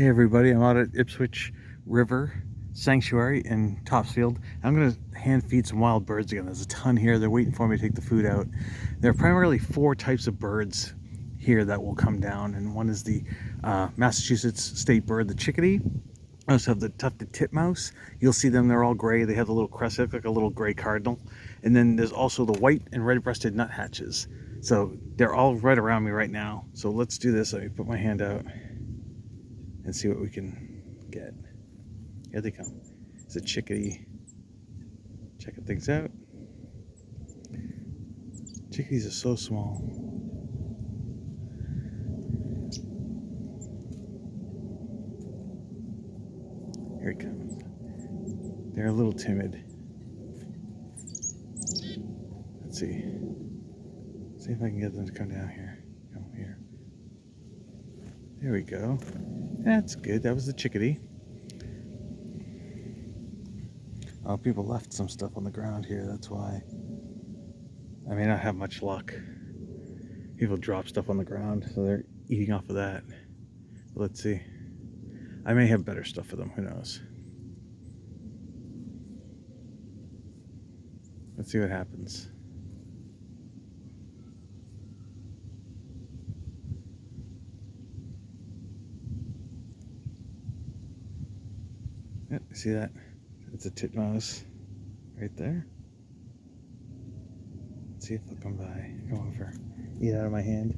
Hey everybody, I'm out at Ipswich River Sanctuary in Toppsfield. I'm going to hand feed some wild birds again. There's a ton here. They're waiting for me to take the food out. There are primarily 4 types of birds here that will come down, and one is the Massachusetts state bird, the chickadee. I also have the tufted titmouse. You'll see them, they're all gray. They have the little crest, they look like a little gray cardinal. And then there's also the white and red-breasted nuthatches. So they're all right around me right now. So let's do this. Let me put my hand out and see what we can get. Here they come. It's a chickadee. Checking things out. Chickadees are so small. Here he comes. They're a little timid. Let's see. See if I can get them to come down here. Come here. There we go. That's good. That was the chickadee. Oh, people left some stuff on the ground here. That's why. I may not have much luck. People drop stuff on the ground, so they're eating off of that. But let's see. I may have better stuff for them. Who knows? Let's see what happens. Yep, see that? It's a titmouse right there. Let's see if they'll come by. Come over. Eat out of my hand.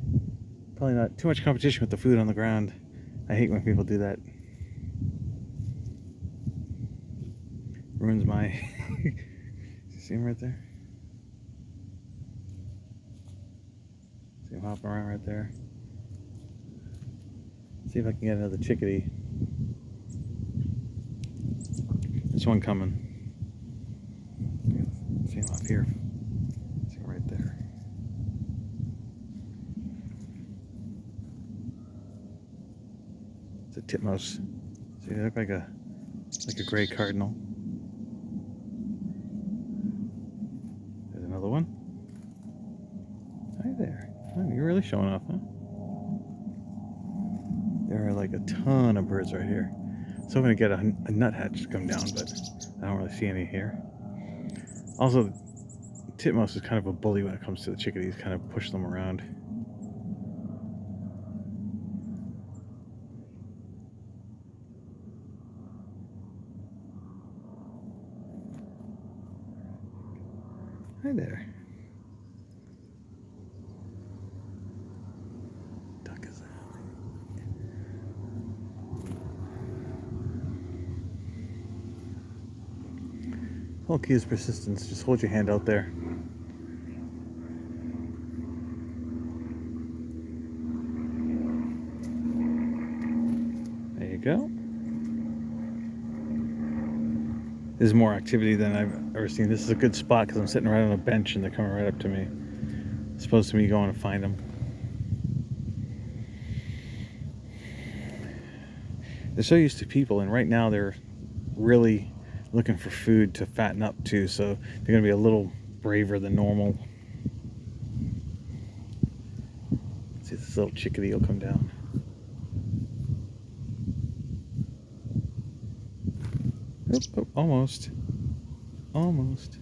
Probably not too much competition with the food on the ground. I hate when people do that. Ruins my... See him right there? See him hopping around right there? See if I can get another chickadee. There's one coming. See him up here. See him right there. It's a titmouse. See, they look like a gray cardinal. There's another one. Hi there. Oh, you're really showing off, huh? There are like a ton of birds right here. So I'm going to get a nuthatch to come down, but I don't really see any here. Also, titmouse is kind of a bully when it comes to the chickadees, kind of push them around. Hi there. Duck is out. Whole key is persistence. Just hold your hand out there. There you go. There's more activity than I've ever seen. This is a good spot because I'm sitting right on a bench and they're coming right up to me. It's supposed to me going to find them. They're so used to people, and right now they're really looking for food to fatten up too, so they're going to be a little braver than normal. Let's see if this little chickadee will come down. Oh, almost. Almost.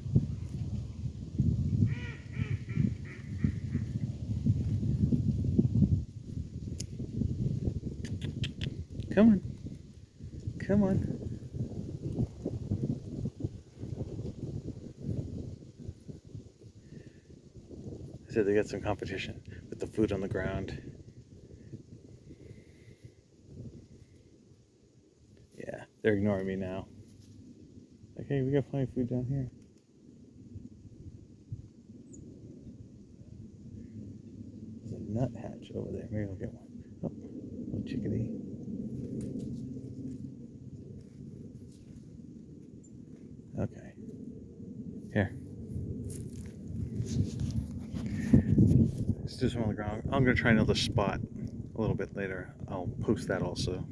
Come on. Come on. So they got some competition with the food on the ground. Yeah, they're ignoring me now. Okay, we got plenty of food down here. There's a nuthatch over there. Maybe I'll get one. Oh, little chickadee. Okay. Here. Let's do some on the ground. I'm going to try another spot a little bit later. I'll post that also.